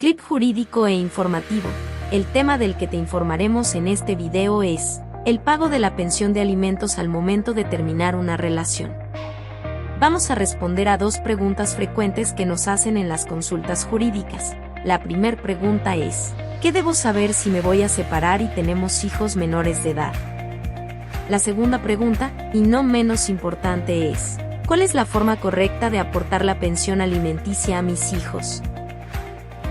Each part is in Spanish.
Clip jurídico e informativo. El tema del que te informaremos en este video es el pago de la pensión de alimentos al momento de terminar una relación. Vamos a responder a dos preguntas frecuentes que nos hacen en las consultas jurídicas. La primera pregunta es: ¿qué debo saber si me voy a separar y tenemos hijos menores de edad? La segunda pregunta, y no menos importante, es: ¿cuál es la forma correcta de aportar la pensión alimenticia a mis hijos?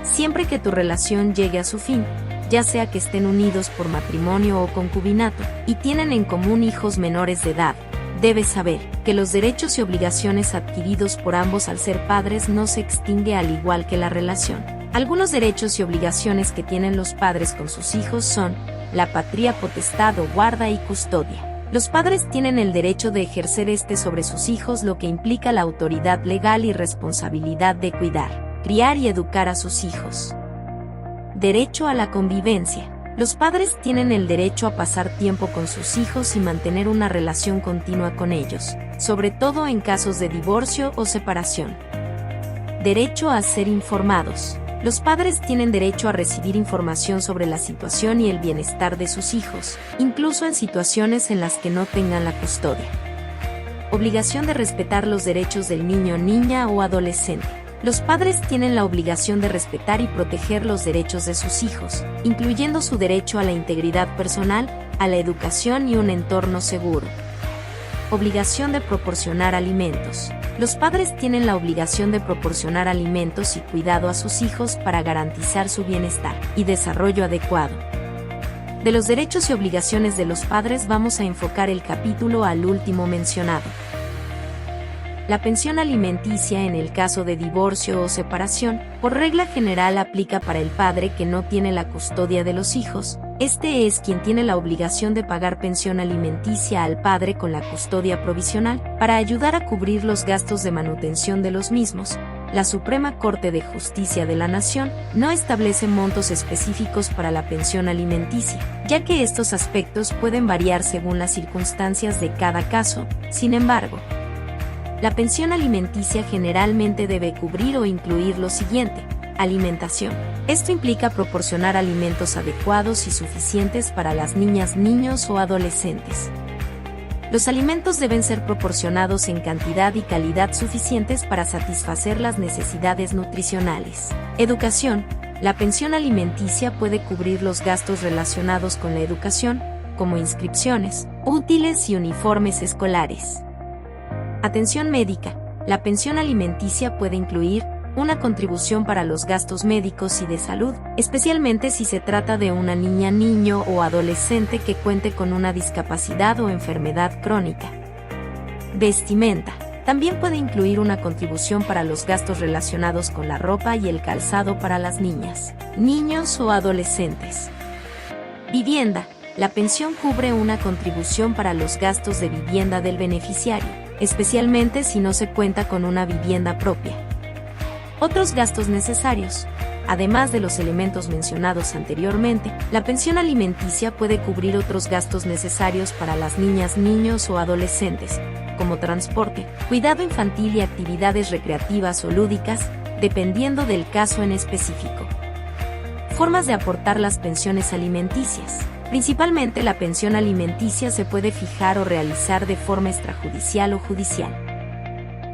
Siempre que tu relación llegue a su fin, ya sea que estén unidos por matrimonio o concubinato, y tienen en común hijos menores de edad, debes saber que los derechos y obligaciones adquiridos por ambos al ser padres no se extinguen al igual que la relación. Algunos derechos y obligaciones que tienen los padres con sus hijos son la patria potestad o guarda y custodia. Los padres tienen el derecho de ejercer sobre sus hijos, lo que implica la autoridad legal y responsabilidad de cuidar, criar y educar a sus hijos. Derecho a la convivencia. Los padres tienen el derecho a pasar tiempo con sus hijos y mantener una relación continua con ellos, sobre todo en casos de divorcio o separación. Derecho a ser informados. Los padres tienen derecho a recibir información sobre la situación y el bienestar de sus hijos, incluso en situaciones en las que no tengan la custodia. Obligación de respetar los derechos del niño, niña o adolescente. Los padres tienen la obligación de respetar y proteger los derechos de sus hijos, incluyendo su derecho a la integridad personal, a la educación y un entorno seguro. Obligación de proporcionar alimentos. Los padres tienen la obligación de proporcionar alimentos y cuidado a sus hijos para garantizar su bienestar y desarrollo adecuado. De los derechos y obligaciones de los padres vamos a enfocar el capítulo al último mencionado. La pensión alimenticia en el caso de divorcio o separación, por regla general aplica para el padre que no tiene la custodia de los hijos. Este es quien tiene la obligación de pagar pensión alimenticia al padre con la custodia provisional, para ayudar a cubrir los gastos de manutención de los mismos. La Suprema Corte de Justicia de la Nación no establece montos específicos para la pensión alimenticia, ya que estos aspectos pueden variar según las circunstancias de cada caso. Sin embargo, la pensión alimenticia generalmente debe cubrir o incluir lo siguiente: alimentación. Esto implica proporcionar alimentos adecuados y suficientes para las niñas, niños o adolescentes. Los alimentos deben ser proporcionados en cantidad y calidad suficientes para satisfacer las necesidades nutricionales. Educación. La pensión alimenticia puede cubrir los gastos relacionados con la educación, como inscripciones, útiles y uniformes escolares. Atención médica. La pensión alimenticia puede incluir una contribución para los gastos médicos y de salud, especialmente si se trata de una niña, niño o adolescente que cuente con una discapacidad o enfermedad crónica. Vestimenta. También puede incluir una contribución para los gastos relacionados con la ropa y el calzado para las niñas, niños o adolescentes. Vivienda. La pensión cubre una contribución para los gastos de vivienda del beneficiario, especialmente si no se cuenta con una vivienda propia. Otros gastos necesarios. Además de los elementos mencionados anteriormente, la pensión alimenticia puede cubrir otros gastos necesarios para las niñas, niños o adolescentes, como transporte, cuidado infantil y actividades recreativas o lúdicas, dependiendo del caso en específico. Formas de aportar las pensiones alimenticias. Principalmente la pensión alimenticia se puede fijar o realizar de forma extrajudicial o judicial.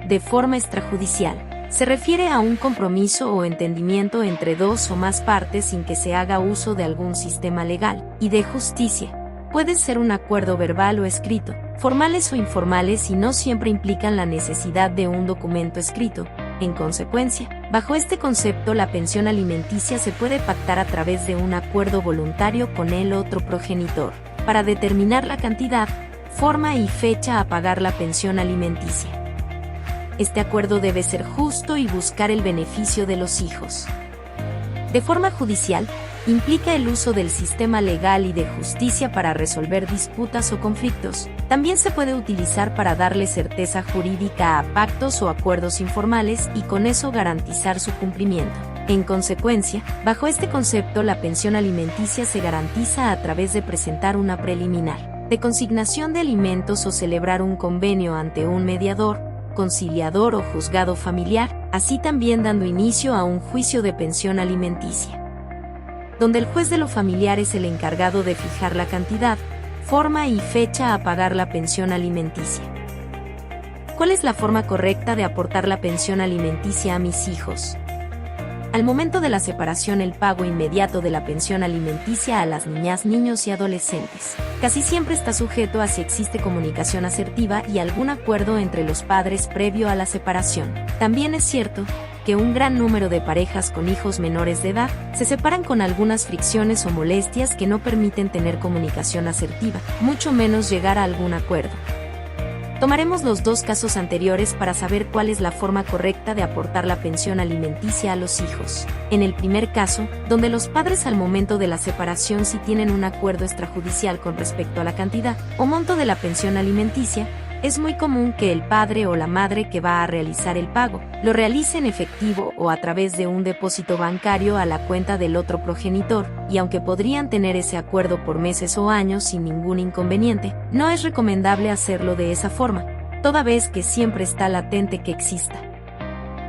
De forma extrajudicial se refiere a un compromiso o entendimiento entre dos o más partes sin que se haga uso de algún sistema legal. Y de justicia puede ser un acuerdo verbal o escrito, formales o informales, y no siempre implican la necesidad de un documento escrito. En consecuencia, bajo este concepto, la pensión alimenticia se puede pactar a través de un acuerdo voluntario con el otro progenitor, para determinar la cantidad, forma y fecha a pagar la pensión alimenticia. Este acuerdo debe ser justo y buscar el beneficio de los hijos. De forma judicial, implica el uso del sistema legal y de justicia para resolver disputas o conflictos. También se puede utilizar para darle certeza jurídica a pactos o acuerdos informales y con eso garantizar su cumplimiento. En consecuencia, bajo este concepto, la pensión alimenticia se garantiza a través de presentar una preliminar de consignación de alimentos o celebrar un convenio ante un mediador, conciliador o juzgado familiar, así también dando inicio a un juicio de pensión alimenticia, donde el juez de lo familiar es el encargado de fijar la cantidad, forma y fecha a pagar la pensión alimenticia. ¿Cuál es la forma correcta de aportar la pensión alimenticia a mis hijos? Al momento de la separación, el pago inmediato de la pensión alimenticia a las niñas, niños y adolescentes casi siempre está sujeto a si existe comunicación asertiva y algún acuerdo entre los padres previo a la separación. También es cierto que un gran número de parejas con hijos menores de edad se separan con algunas fricciones o molestias que no permiten tener comunicación asertiva, mucho menos llegar a algún acuerdo. Tomaremos los dos casos anteriores para saber cuál es la forma correcta de aportar la pensión alimenticia a los hijos. En el primer caso, donde los padres al momento de la separación sí tienen un acuerdo extrajudicial con respecto a la cantidad o monto de la pensión alimenticia, es muy común que el padre o la madre que va a realizar el pago lo realice en efectivo o a través de un depósito bancario a la cuenta del otro progenitor, y aunque podrían tener ese acuerdo por meses o años sin ningún inconveniente, no es recomendable hacerlo de esa forma, toda vez que siempre está latente que exista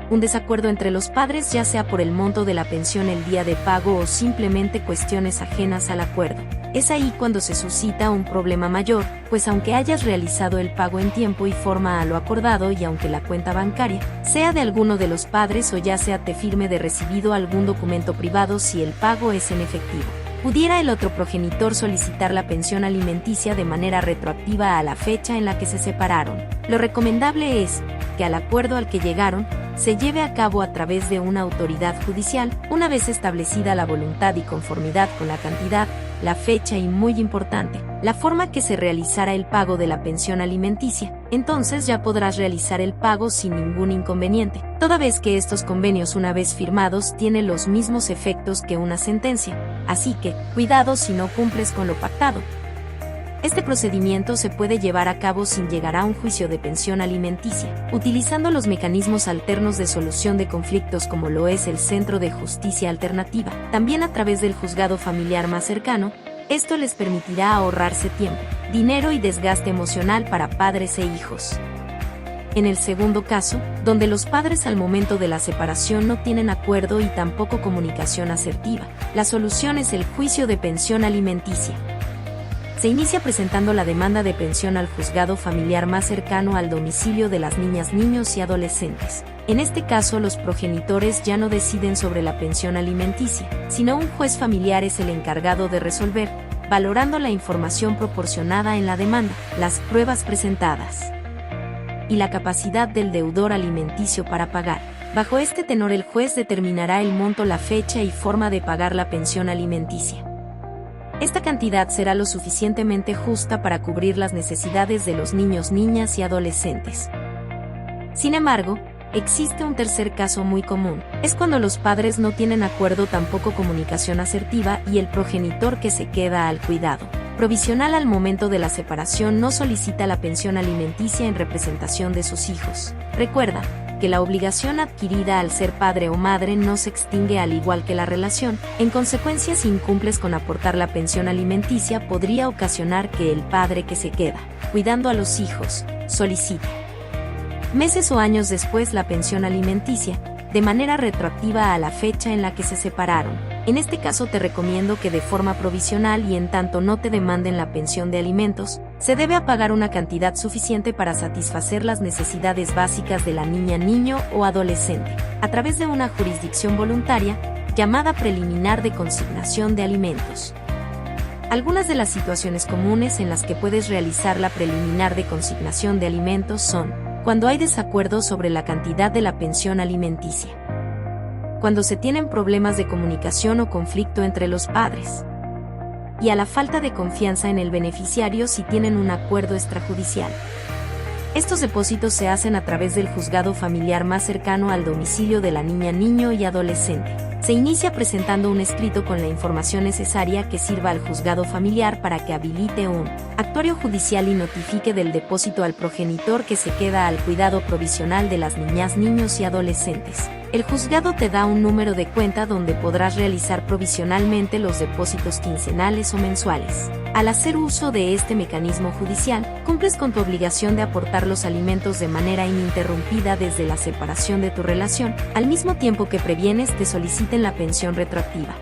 un desacuerdo entre los padres, ya sea por el monto de la pensión, el día de pago o simplemente cuestiones ajenas al acuerdo. Es ahí cuando se suscita un problema mayor, pues aunque hayas realizado el pago en tiempo y forma a lo acordado y aunque la cuenta bancaria sea de alguno de los padres o ya sea te firme de recibido algún documento privado, si el pago es en efectivo, pudiera el otro progenitor solicitar la pensión alimenticia de manera retroactiva a la fecha en la que se separaron. Lo recomendable es que al acuerdo al que llegaron se lleve a cabo a través de una autoridad judicial, una vez establecida la voluntad y conformidad con la cantidad, la fecha y, muy importante, la forma que se realizará el pago de la pensión alimenticia. Entonces ya podrás realizar el pago sin ningún inconveniente, toda vez que estos convenios, una vez firmados, tienen los mismos efectos que una sentencia. Así que, cuidado si no cumples con lo pactado. Este procedimiento se puede llevar a cabo sin llegar a un juicio de pensión alimenticia, utilizando los mecanismos alternos de solución de conflictos como lo es el Centro de Justicia Alternativa, también a través del juzgado familiar más cercano. Esto les permitirá ahorrarse tiempo, dinero y desgaste emocional para padres e hijos. En el segundo caso, donde los padres al momento de la separación no tienen acuerdo y tampoco comunicación asertiva, la solución es el juicio de pensión alimenticia. Se inicia presentando la demanda de pensión al juzgado familiar más cercano al domicilio de las niñas, niños y adolescentes. En este caso, los progenitores ya no deciden sobre la pensión alimenticia, sino un juez familiar es el encargado de resolver, valorando la información proporcionada en la demanda, las pruebas presentadas y la capacidad del deudor alimenticio para pagar. Bajo este tenor, el juez determinará el monto, la fecha y forma de pagar la pensión alimenticia. Esta cantidad será lo suficientemente justa para cubrir las necesidades de los niños, niñas y adolescentes. Sin embargo, existe un tercer caso muy común. Es cuando los padres no tienen acuerdo, tampoco comunicación asertiva, y el progenitor que se queda al cuidado provisional al momento de la separación no solicita la pensión alimenticia en representación de sus hijos. Recuerda que la obligación adquirida al ser padre o madre no se extingue al igual que la relación. En consecuencia, si incumples con aportar la pensión alimenticia, podría ocasionar que el padre que se queda cuidando a los hijos solicite meses o años después la pensión alimenticia, de manera retroactiva a la fecha en la que se separaron. En este caso te recomiendo que de forma provisional y en tanto no te demanden la pensión de alimentos, se debe pagar una cantidad suficiente para satisfacer las necesidades básicas de la niña, niño o adolescente, a través de una jurisdicción voluntaria, llamada preliminar de consignación de alimentos. Algunas de las situaciones comunes en las que puedes realizar la preliminar de consignación de alimentos son: cuando hay desacuerdo sobre la cantidad de la pensión alimenticia, cuando se tienen problemas de comunicación o conflicto entre los padres, y a la falta de confianza en el beneficiario si tienen un acuerdo extrajudicial. Estos depósitos se hacen a través del juzgado familiar más cercano al domicilio de la niña, niño y adolescente. Se inicia presentando un escrito con la información necesaria que sirva al juzgado familiar para que habilite un actuario judicial y notifique del depósito al progenitor que se queda al cuidado provisional de las niñas, niños y adolescentes. El juzgado te da un número de cuenta donde podrás realizar provisionalmente los depósitos quincenales o mensuales. Al hacer uso de este mecanismo judicial, cumples con tu obligación de aportar los alimentos de manera ininterrumpida desde la separación de tu relación, al mismo tiempo que previenes te soliciten la pensión retroactiva.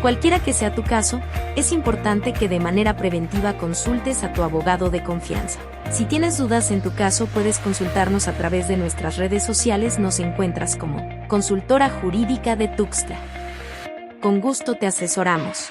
Cualquiera que sea tu caso, es importante que de manera preventiva consultes a tu abogado de confianza. Si tienes dudas en tu caso, puedes consultarnos a través de nuestras redes sociales. Nos encuentras como Consultora Jurídica de Tuxtla. Con gusto te asesoramos.